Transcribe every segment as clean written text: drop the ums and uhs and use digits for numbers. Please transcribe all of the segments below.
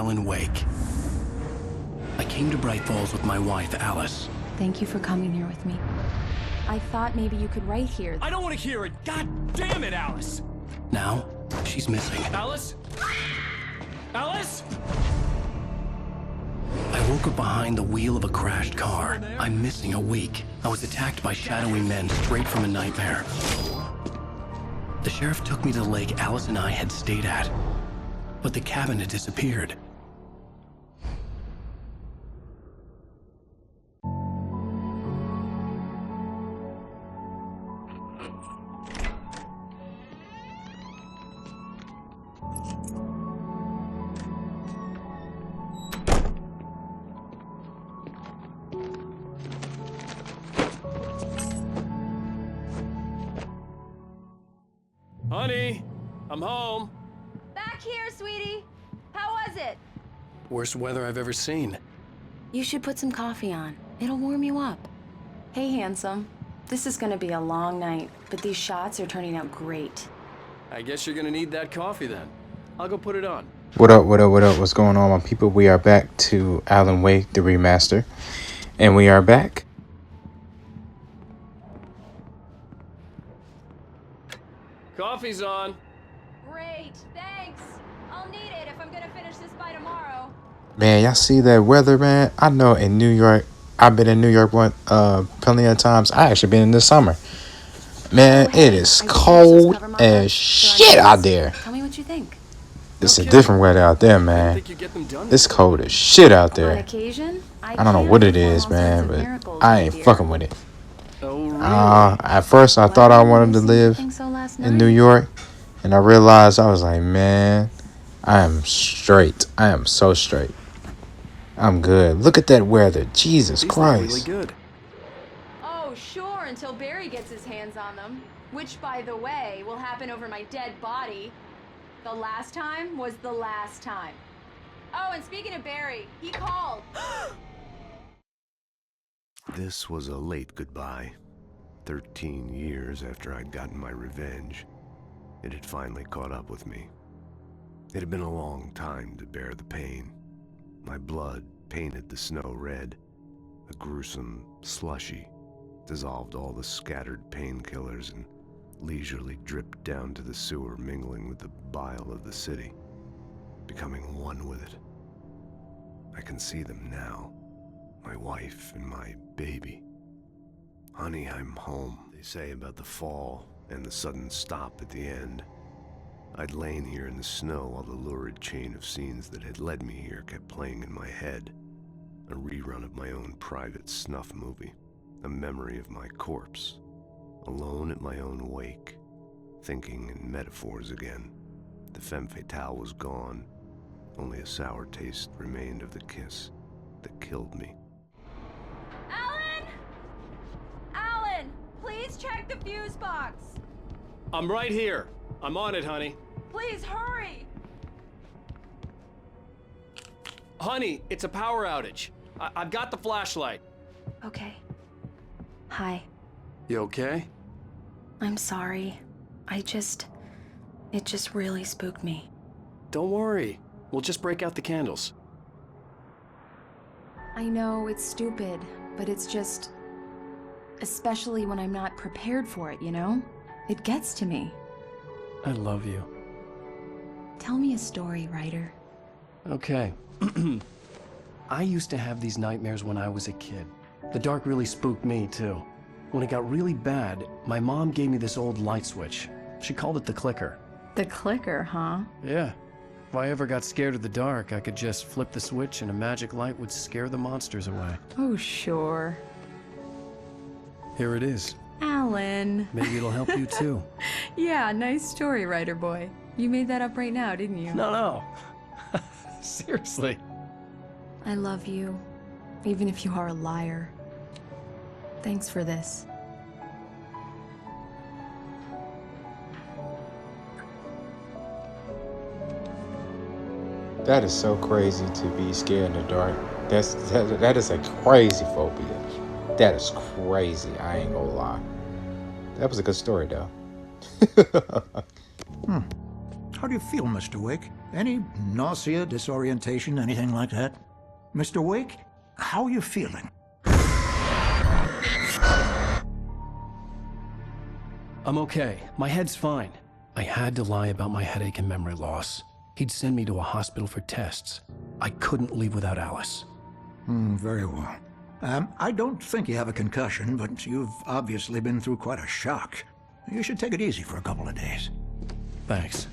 Alan Wake. I came to Bright Falls with my wife, Alice. Thank you for coming here with me. I thought maybe you could write here. I don't want to hear it! God damn it, Alice! Now, she's missing. Alice? Alice? I woke up behind the wheel of a crashed car. I'm missing a week. I was attacked by shadowy men straight from a nightmare. The sheriff took me to the lake Alice and I had stayed at, but the cabin had disappeared. Honey, I'm home. Back here, sweetie. How was it? Worst weather I've ever seen. You should put some coffee on. It'll warm you up. Hey, handsome. This is gonna be a long night, but these shots are turning out great. I guess you're gonna need that coffee then. I'll go put it on. What up, what up, what up? What's going on, my people? We are back to Alan Wake, the remaster. And we are back. Coffee's on. Great, thanks. I'll need it if I'm gonna finish this by tomorrow. Man, y'all see that weather, man? I know in New York, I've been in New York plenty of times. I actually been in the summer. Man, it is cold as shit out there. Tell me what you think. It's a different weather out there, man. It's cold as shit out On there. occasion, I don't know what it is, man, but I ain't fucking with it. Oh, really? At first, I thought I wanted to live in New York, and I realized I was like, man, I am straight. I am so straight. I'm good. Look at that weather. Jesus Christ. Really good. Oh, sure, until Barry gets his hands on them. Which, by the way, will happen over my dead body. The last time was the last time. Oh, and speaking of Barry, he called. This was a late goodbye. 13 years after I'd gotten my revenge, it had finally caught up with me. It had been a long time to bear the pain. My blood painted the snow red. A gruesome slushy dissolved all the scattered painkillers and leisurely dripped down to the sewer, mingling with the bile of the city, becoming one with it. I can see them now. My wife and my baby. Honey, I'm home. They say about the fall and the sudden stop at the end. I'd lain here in the snow while the lurid chain of scenes that had led me here kept playing in my head. A rerun of my own private snuff movie. A memory of my corpse. Alone at my own wake. Thinking in metaphors again. The femme fatale was gone. Only a sour taste remained of the kiss that killed me. Alan, please check the fuse box. I'm right here. I'm on it, honey. Please hurry. Honey, it's a power outage. I've got the flashlight. Okay. Hi. You okay? I'm sorry. It just really spooked me. Don't worry. We'll just break out the candles. I know it's stupid, but it's just... Especially when I'm not prepared for it, you know? It gets to me. I love you. Tell me a story, writer. Okay. I used to have these nightmares when I was a kid. The dark really spooked me, too. When it got really bad, my mom gave me this old light switch. She called it the clicker. The clicker, huh? Yeah. If I ever got scared of the dark, I could just flip the switch and a magic light would scare the monsters away. Oh, sure. Here it is. Alan. Maybe it'll help you, too. Yeah, nice story, writer boy. You made that up right now, didn't you? No. Seriously. I love you, even if you are a liar. Thanks for this. That is so crazy to be scared in the dark. That is a crazy phobia. That is crazy. I ain't gonna lie. That was a good story, though. How do you feel, Mr. Wake? Any nausea, disorientation, anything like that? Mr. Wake, how are you feeling? I'm okay. My head's fine. I had to lie about my headache and memory loss. He'd send me to a hospital for tests. I couldn't leave without Alice. Very well. I don't think you have a concussion, but you've obviously been through quite a shock. You should take it easy for a couple of days. Thanks.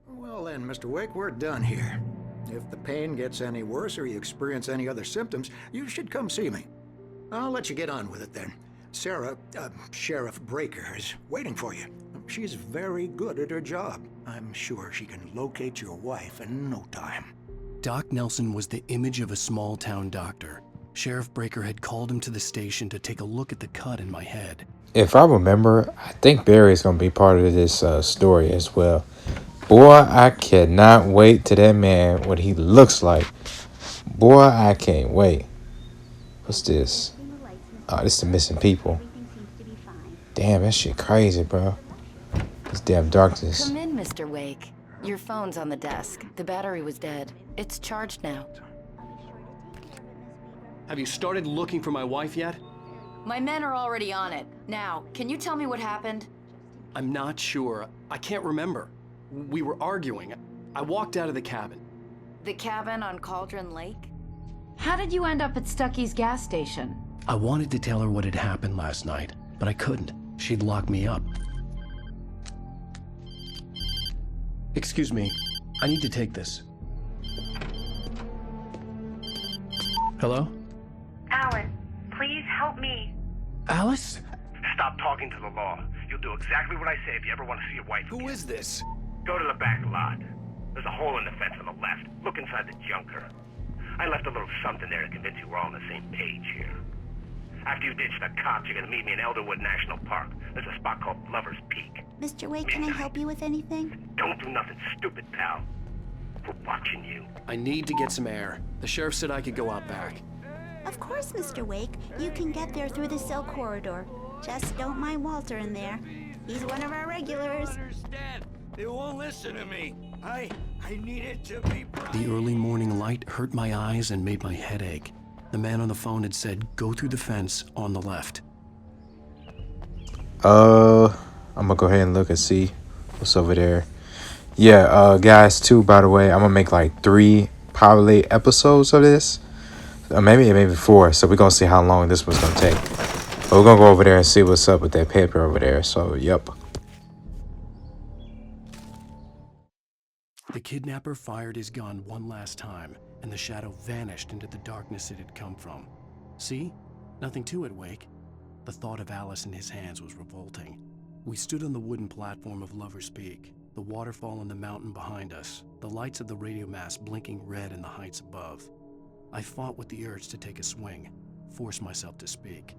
Well then, Mr. Wake, we're done here. If the pain gets any worse or you experience any other symptoms, you should come see me. I'll let you get on with it then. Sarah, Sheriff Breaker, is waiting for you. She's very good at her job. I'm sure she can locate your wife in no time. Doc Nelson was the image of a small-town doctor. Sheriff Breaker had called him to the station to take a look at the cut in my head. If I remember, I think Barry's gonna be part of this story as well. Boy, I cannot wait to that man, what he looks like. Boy, I can't wait. What's this? Oh, this is the missing people. Damn, that shit crazy, bro. This damn darkness. Come in, Mr. Wake. Your phone's on the desk. The battery was dead. It's charged now. Have you started looking for my wife yet? My men are already on it. Now, can you tell me what happened? I'm not sure. I can't remember. We were arguing. I walked out of the cabin. The cabin on Cauldron Lake? How did you end up at Stucky's gas station? I wanted to tell her what had happened last night, but I couldn't. She'd lock me up. Excuse me, I need to take this. Hello? Alan, please help me. Alice? Stop talking to the law. You'll do exactly what I say if you ever want to see your wife again. Who is this? Go to the back lot. There's a hole in the fence on the left. Look inside the junker. I left a little something there to convince you we're all on the same page here. After you ditch the cops, you're gonna meet me in Elderwood National Park. There's a spot called Lover's Peak. Mr. Wake, can I help you with anything? Don't do nothing stupid, pal. We're watching you. I need to get some air. The sheriff said I could go out back. Of course, Mr. Wake. You can get there through the cell corridor. Just don't mind Walter in there. He's one of our regulars. Understand? They won't listen to me. I need it to be bright. The early morning light hurt my eyes and made my head ache. The man on the phone had said, go through the fence on the left. I'm gonna go ahead and look and see what's over there. Yeah, guys, too, by the way, I'm gonna make like 3 probably episodes of this. Maybe 4, so we're gonna see how long this was gonna take. But we're gonna go over there and see what's up with that paper over there, so yep. The kidnapper fired his gun one last time, and the shadow vanished into the darkness it had come from. See? Nothing to it, Wake. The thought of Alice in his hands was revolting. We stood on the wooden platform of Lover's Peak, the waterfall on the mountain behind us, the lights of the radio mast blinking red in the heights above. I fought with the urge to take a swing, force myself to speak.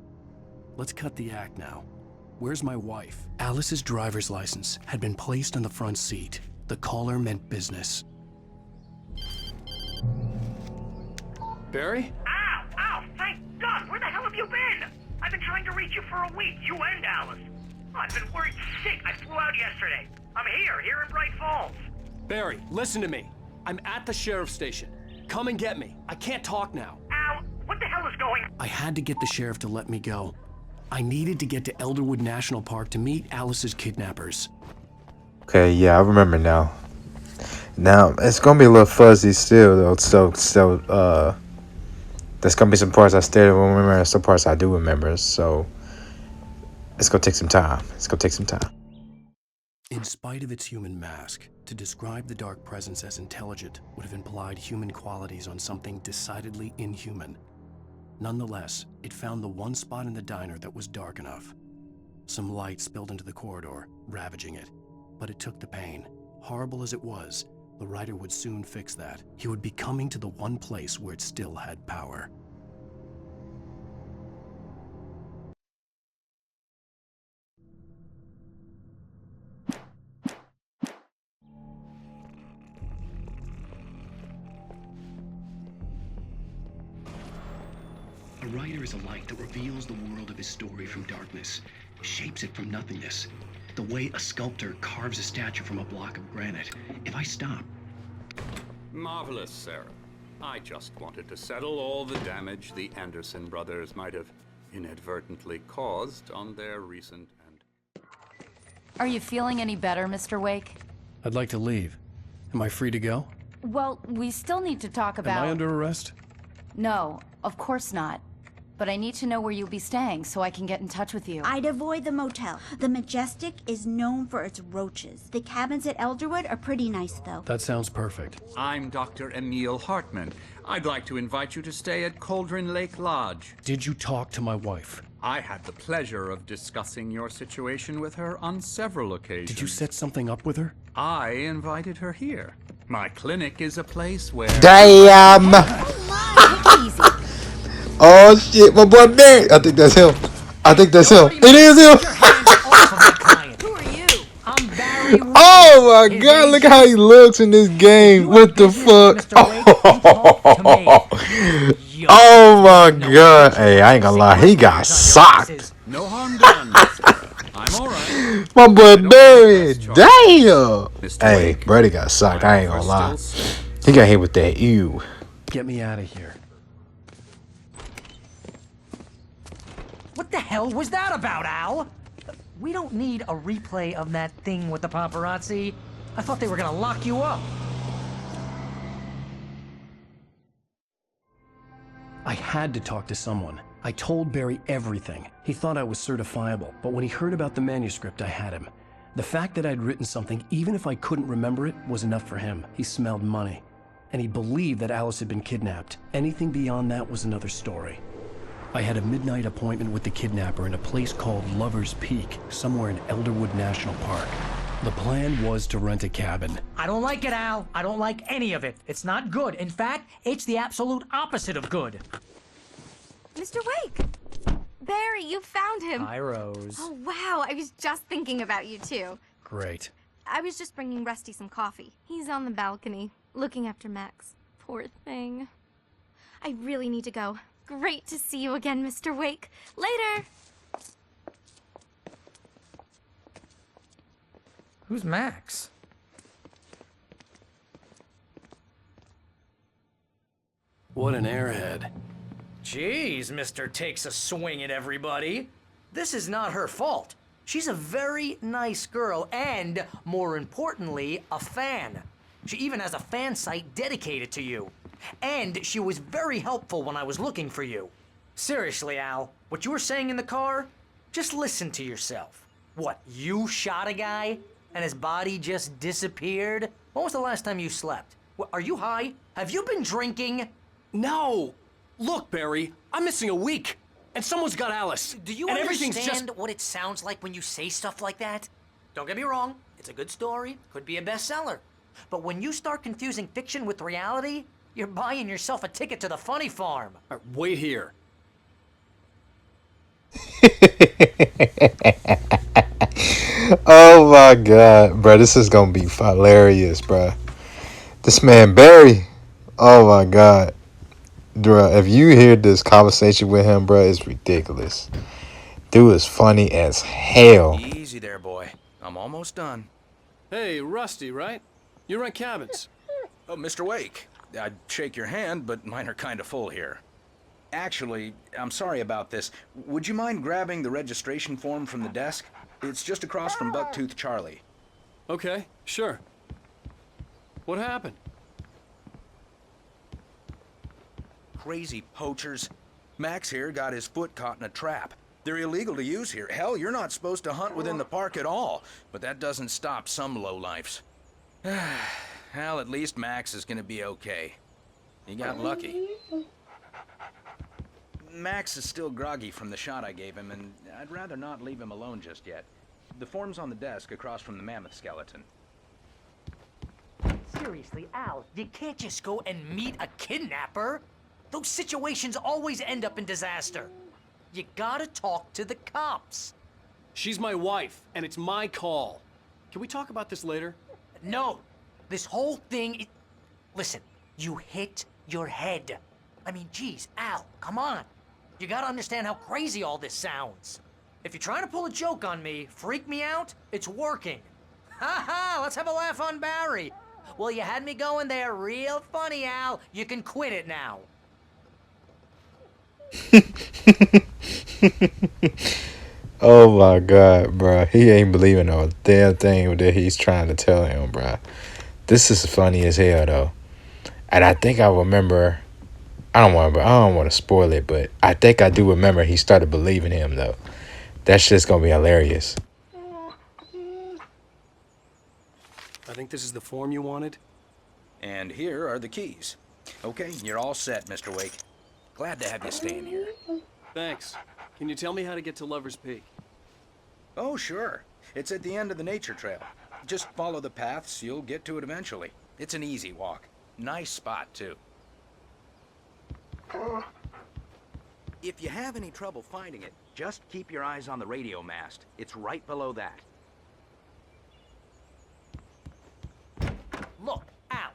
Let's cut the act now. Where's my wife? Alice's driver's license had been placed on the front seat. The caller meant business. Barry? Ow! Ow! Thank God! Where the hell have you been? I've been trying to reach you for a week, you and Alice. Oh, I've been worried sick. I flew out yesterday. I'm here in Bright Falls. Barry, listen to me. I'm at the sheriff's station. Come and get me. I can't talk now. Al, what the hell is going on? I had to get the sheriff to let me go. I needed to get to Elderwood National Park to meet Alice's kidnappers. Okay, yeah, I remember now. Now, it's gonna be a little fuzzy still, though. So, there's gonna be some parts I still don't remember, and some parts I do remember. So, it's gonna take some time. In spite of its human mask, to describe the dark presence as intelligent would have implied human qualities on something decidedly inhuman. Nonetheless, it found the one spot in the diner that was dark enough. Some light spilled into the corridor, ravaging it. But it took the pain. Horrible as it was, the writer would soon fix that. He would be coming to the one place where it still had power. A writer is a light that reveals the world of his story from darkness, shapes it from nothingness. The way a sculptor carves a statue from a block of granite. If I stop... Marvelous, Sarah. I just wanted to settle all the damage the Anderson brothers might have inadvertently caused on their recent and... Are you feeling any better, Mr. Wake? I'd like to leave. Am I free to go? Well, we still need to talk about... Am I under arrest? No, of course not. But I need to know where you'll be staying so I can get in touch with you. I'd avoid the motel. The Majestic is known for its roaches. The cabins at Elderwood are pretty nice, though. That sounds perfect. I'm Dr. Emil Hartman. I'd like to invite you to stay at Cauldron Lake Lodge. Did you talk to my wife? I had the pleasure of discussing your situation with her on several occasions. Did you set something up with her? I invited her here. My clinic is a place where... Damn! Oh shit, my boy Barry! I think that's him. I think that's him. It is him! Who are you? I'm Barry. Oh my god, look how he looks in this game. What the fuck? Oh my god. Hey, I ain't gonna lie, he got socked. No harm done. I'm alright. My boy Barry, damn! Hey, Brady got socked, I ain't gonna lie. He got hit with that ew. Get me out of here. What the hell was that about, Al? We don't need a replay of that thing with the paparazzi. I thought they were gonna lock you up. I had to talk to someone. I told Barry everything. He thought I was certifiable, but when he heard about the manuscript, I had him. The fact that I'd written something, even if I couldn't remember it, was enough for him. He smelled money. And he believed that Alice had been kidnapped. Anything beyond that was another story. I had a midnight appointment with the kidnapper in a place called Lover's Peak, somewhere in Elderwood National Park. The plan was to rent a cabin. I don't like it, Al. I don't like any of it. It's not good. In fact, it's the absolute opposite of good. Mr. Wake! Barry, you found him! Hi, Rose. Oh, wow. I was just thinking about you, too. Great. I was just bringing Rusty some coffee. He's on the balcony, looking after Max. Poor thing. I really need to go. Great to see you again, Mr. Wake. Later! Who's Max? What an airhead. Jeez, Mr. Takes a swing at everybody. This is not her fault. She's a very nice girl and, more importantly, a fan. She even has a fan site dedicated to you. And she was very helpful when I was looking for you. Seriously, Al, what you were saying in the car? Just listen to yourself. What, you shot a guy and his body just disappeared? When was the last time you slept? What, are you high? Have you been drinking? No! Look, Barry, I'm missing a week. And someone's got Alice. Do you and understand what it sounds like when you say stuff like that? Don't get me wrong, it's a good story, could be a bestseller. But when you start confusing fiction with reality, you're buying yourself a ticket to the funny farm. Wait here. Oh my god, bro, this is gonna be hilarious, bro. This man Barry, oh my god, bro. If you hear this conversation with him, bro, it's ridiculous. Dude is funny as hell. Easy there, boy. I'm almost done. Hey, Rusty, right? You rent cabins. Oh, Mr. Wake. I'd shake your hand, but mine are kind of full here. Actually, I'm sorry about this. Would you mind grabbing the registration form from the desk? It's just across from Bucktooth Charlie. Okay, sure. What happened? Crazy poachers. Max here got his foot caught in a trap. They're illegal to use here. Hell, you're not supposed to hunt within the park at all. But that doesn't stop some lowlifes. Well, at least Max is gonna be okay. He got lucky. Max is still groggy from the shot I gave him, and I'd rather not leave him alone just yet. The form's on the desk across from the mammoth skeleton. Seriously, Al, you can't just go and meet a kidnapper. Those situations always end up in disaster. You gotta talk to the cops. She's my wife, and it's my call. Can we talk about this later? No. This whole thing Listen, you hit your head. I mean, geez, Al, come on. You gotta understand how crazy all this sounds. If you're trying to pull a joke on me, freak me out, it's working. Ha ha, let's have a laugh on Barry. Well, you had me going there real funny, Al. You can quit it now. Oh my god, bro. He ain't believing no damn thing that he's trying to tell him, bro. This is funny as hell though. And I think I remember, I don't want to spoil it, but I think I do remember he started believing him though. That's just gonna be hilarious. I think this is the form you wanted. And here are the keys. Okay, you're all set, Mr. Wake. Glad to have you staying here. Thanks. Can you tell me how to get to Lover's Peak? Oh, sure. It's at the end of the nature trail. Just follow the paths, you'll get to it eventually. It's an easy walk. Nice spot, too. If you have any trouble finding it, just keep your eyes on the radio mast. It's right below that. Look, Al,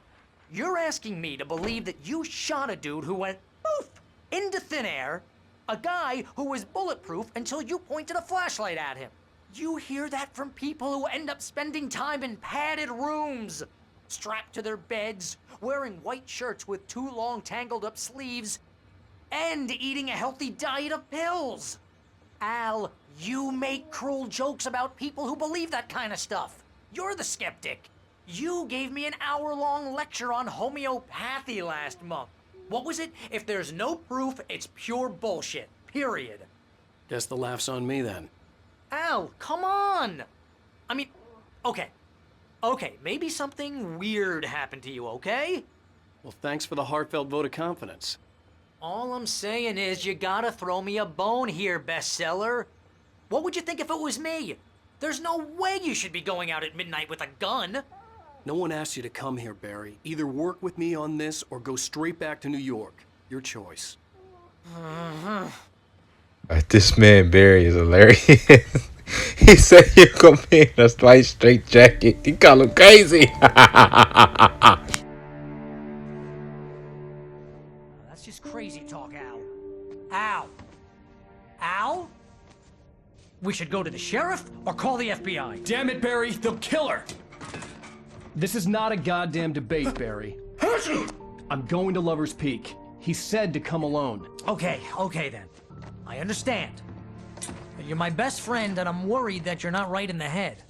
you're asking me to believe that you shot a dude who went poof into thin air, a guy who was bulletproof until you pointed a flashlight at him. You hear that from people who end up spending time in padded rooms, strapped to their beds, wearing white shirts with too long tangled up sleeves, and eating a healthy diet of pills. Al, you make cruel jokes about people who believe that kind of stuff. You're the skeptic. You gave me an hour-long lecture on homeopathy last month. What was it? If there's no proof, it's pure bullshit. Period. Guess the laugh's on me then. Al, come on! I mean, okay. Okay, maybe something weird happened to you, okay? Well, thanks for the heartfelt vote of confidence. All I'm saying is you gotta throw me a bone here, bestseller. What would you think if it was me? There's no way you should be going out at midnight with a gun. No one asked you to come here, Barry. Either work with me on this or go straight back to New York. Your choice. This man Barry is hilarious. He said you're gonna be in a white straight jacket. He called him crazy. That's just crazy talk, Al. Al? Al? We should go to the sheriff or call the FBI. Damn it, Barry, they'll kill her! This is not a goddamn debate, Barry. I'm going to Lover's Peak. He said to come alone. Okay then. I understand. But you're my best friend and I'm worried that you're not right in the head.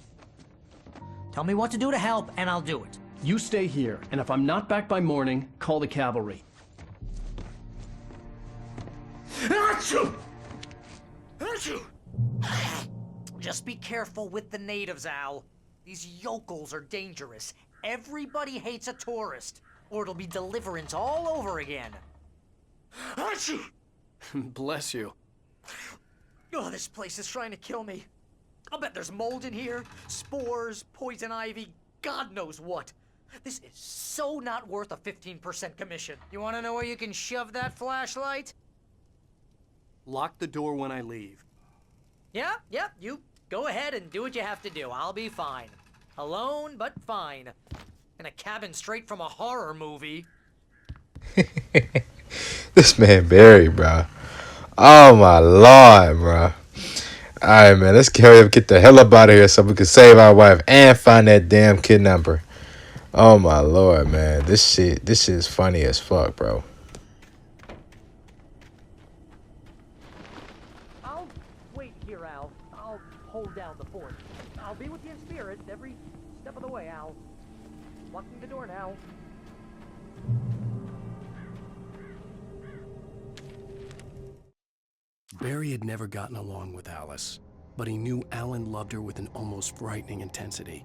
Tell me what to do to help and I'll do it. You stay here, and if I'm not back by morning, call the cavalry. Achoo! Achoo! Just be careful with the natives, Al. These yokels are dangerous. Everybody hates a tourist, or it'll be Deliverance all over again. Achoo! Bless you. Oh, this place is trying to kill me. I'll bet there's mold in here, spores, poison ivy, God knows what. This is so not worth a 15% commission. You want to know where you can shove that flashlight? Lock the door when I leave. Yeah, you go ahead and do what you have to do. I'll be fine. Alone, but fine. In a cabin straight from a horror movie. This man Barry, bro. Oh my lord, bro. Alright, man, let's hurry up, get the hell up out of here so we can save our wife and find that damn kidnapper. Oh my lord, man. This is funny as fuck, bro. I'll wait here, Al. I'll hold down the fort. I'll be with you in spirit every step of the way, Al. Locking the door now. Barry had never gotten along with Alice, but he knew Alan loved her with an almost frightening intensity.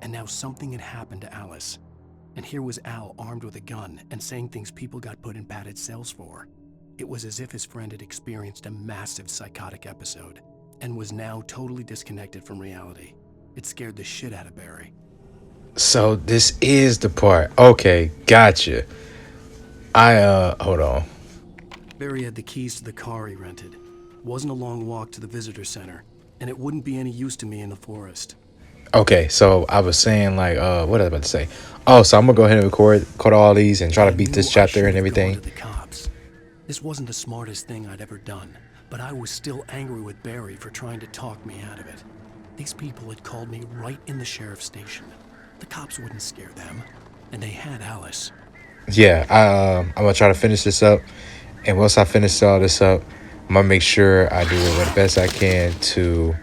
And now something had happened to Alice. And here was Al armed with a gun and saying things people got put in padded cells for. It was as if his friend had experienced a massive psychotic episode and was now totally disconnected from reality. It scared the shit out of Barry. So this is the part. Okay, gotcha. Hold on. Barry had the keys to the car he rented. Wasn't a long walk to the visitor center, and it wouldn't be any use to me in the forest. Okay, so I was saying like, what was I about to say? Oh, so I'm gonna go ahead and record all these and try to beat this chapter and everything. The cops. This wasn't the smartest thing I'd ever done, but I was still angry with Barry for trying to talk me out of it. These people had called me right in the sheriff's station. The cops wouldn't scare them, and they had Alice. Yeah, I'm gonna try to finish this up, and once I finish all this up, I'm gonna make sure I do it the best I can to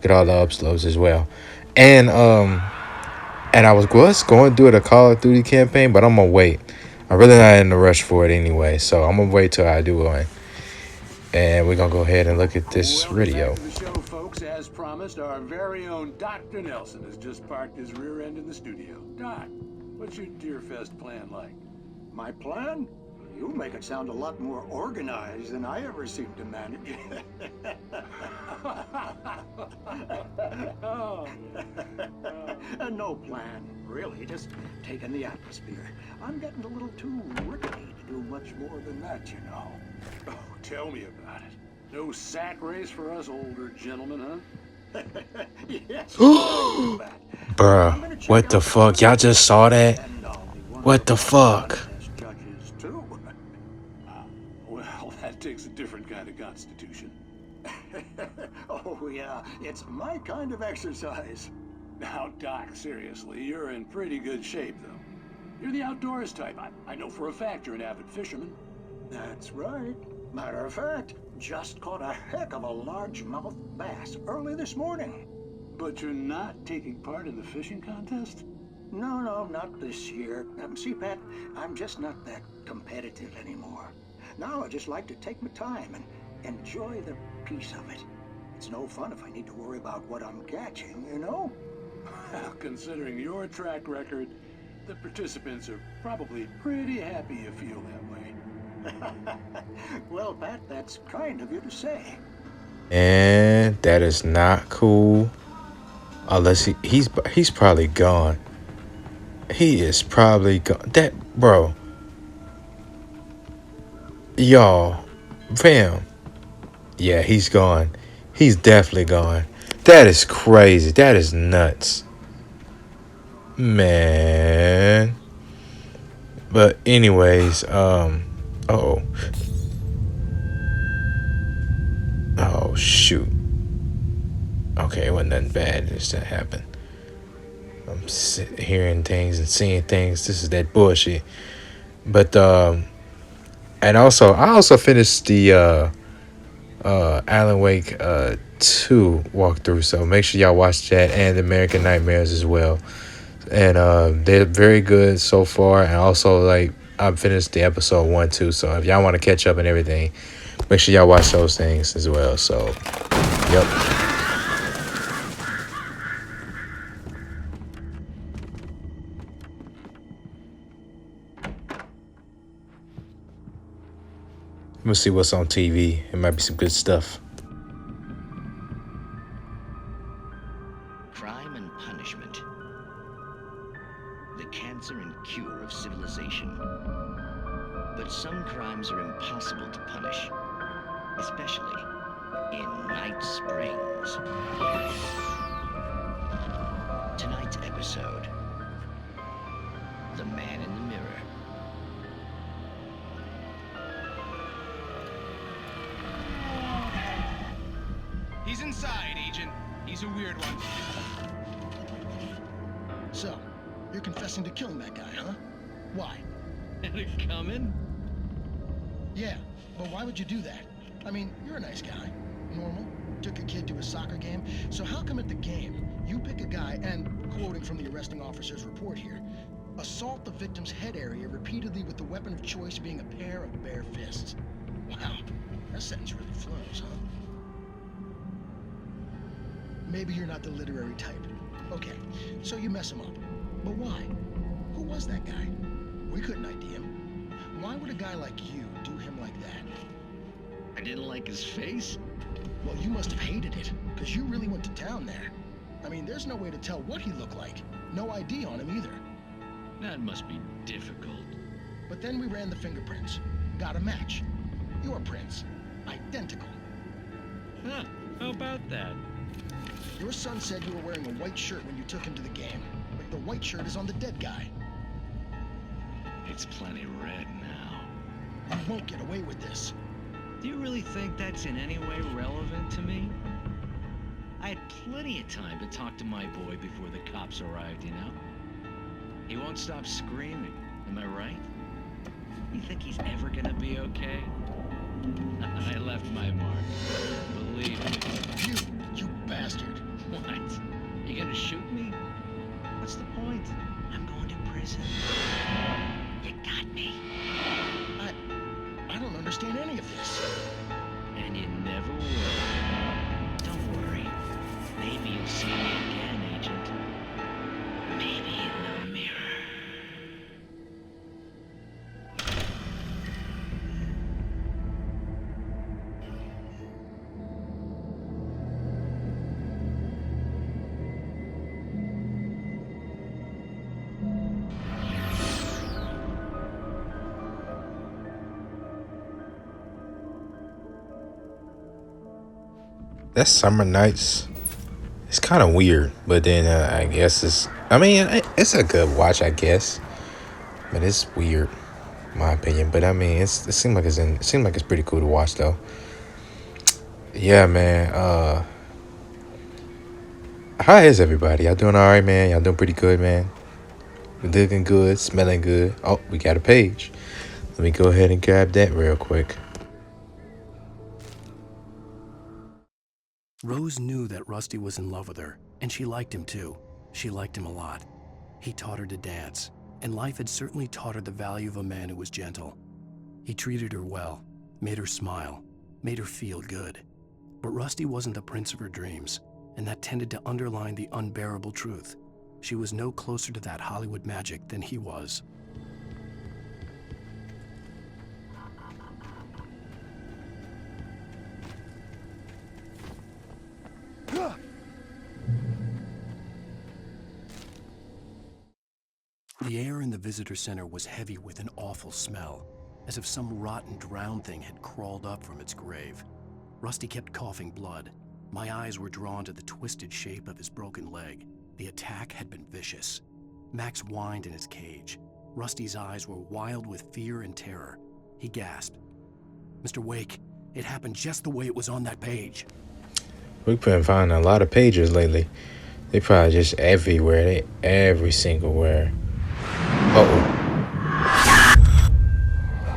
get all the uploads as well. And I was going to do a Call of Duty campaign, but I'm gonna wait. I'm really not in a rush for it anyway, so I'm gonna wait till I do one. And we're gonna go ahead and look at this video. Back to the show, folks. As promised, our very own Dr. Nelson has just parked his rear end in the studio. Doc, what's your Deerfest plan like? My plan? You make it sound a lot more organized than I ever seem to manage. No plan, really. Just taking the atmosphere. I'm getting a little too rickety to do much more than that, you know. Oh, tell me about it. No sack race for us older gentlemen, huh? Yes. Bruh, what the fuck? Y'all just saw that? What the fuck? Well, that takes a different kind of constitution. Oh, yeah. It's my kind of exercise. Now, Doc, seriously, you're in pretty good shape, though. You're the outdoors type. I know for a fact you're an avid fisherman. That's right. Matter of fact, just caught a heck of a largemouth bass early this morning. But you're not taking part in the fishing contest? No, not this year. See, Pat, I'm just not that competitive anymore. Now I just like to take my time and enjoy the peace of it. It's no fun if I need to worry about what I'm catching, you know? Well, considering your track record, the participants are probably pretty happy you feel that way. Well, Pat, that's kind of you to say. And that is not cool. Unless he's probably gone. He is probably gone. That, bro. Y'all, fam. Yeah, he's gone. He's definitely gone. That is crazy. That is nuts. Man. But anyways, oh shoot. Okay, it wasn't nothing bad just that happened. I'm hearing things and seeing things. This is that bullshit. But and also I also finished the Alan Wake 2 walkthrough, so make sure y'all watch that, and American Nightmares as well. And they're very good so far. And also, like, I've finished the episode 1 too, so if y'all want to catch up and everything, make sure y'all watch those things as well. So yep. We'll see what's on TV. It might be some good stuff. Crime and punishment. The cancer and cure of civilization. But some crimes are impossible to punish, especially in Night Springs. Tonight's episode, The Man in the Mirror. He's inside, Agent. He's a weird one. So, you're confessing to killing that guy, huh? Why? Had it coming? Yeah, but why would you do that? I mean, you're a nice guy. Normal. Took a kid to a soccer game. So how come at the game, you pick a guy and, quoting from the arresting officer's report here, assault the victim's head area repeatedly with the weapon of choice being a pair of bare fists? Wow, that sentence really flows, huh? Maybe you're not the literary type. Okay, so you mess him up. But why? Who was that guy? We couldn't ID him. Why would a guy like you do him like that? I didn't like his face? Well, you must have hated it, because you really went to town there. I mean, there's no way to tell what he looked like. No ID on him either. That must be difficult. But then we ran the fingerprints. Got a match. Your prints. Identical. Huh, how about that? Your son said you were wearing a white shirt when you took him to the game. But the white shirt is on the dead guy. It's plenty red now. You won't get away with this. Do you really think that's in any way relevant to me? I had plenty of time to talk to my boy before the cops arrived, you know? He won't stop screaming, am I right? You think he's ever gonna be okay? I left my mark. Believe me. You bastard. What? You gonna shoot me? What's the point? I'm going to prison. You got me. I don't understand any of this. And you never will. Don't worry. Maybe you'll see me again, Agent. Maybe in the mirror. That Summer Nights, it's kind of weird, but then I guess it's a good watch, I guess, but it's weird, in my opinion. But I mean, it seems like it's pretty cool to watch though. Yeah, man. How is everybody? Y'all doing all right, man? Y'all doing pretty good, man. Looking good, smelling good. Oh, we got a page. Let me go ahead and grab that real quick. Rose knew that Rusty was in love with her, and she liked him too. She liked him a lot. He taught her to dance, and life had certainly taught her the value of a man who was gentle. He treated her well, made her smile, made her feel good. But Rusty wasn't the prince of her dreams, and that tended to underline the unbearable truth. She was no closer to that Hollywood magic than he was. The air in the visitor center was heavy with an awful smell, as if some rotten drowned thing had crawled up from its grave. Rusty kept coughing blood. My eyes were drawn to the twisted shape of his broken leg. The attack had been vicious. Max whined in his cage. Rusty's eyes were wild with fear and terror. He gasped. "Mr. Wake, it happened just the way it was on that page." We've been finding a lot of pages lately. They probably just everywhere. They every single where.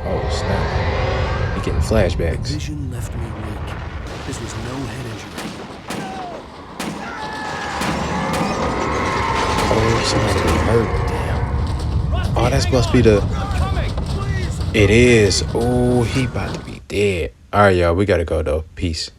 Oh snap! You're getting flashbacks. The vision left me weak. This was no head injury. Oh, somebody hurt. Damn. Oh, that's supposed to be the. It is. Oh, he about to be dead. All right, y'all. We gotta go though. Peace.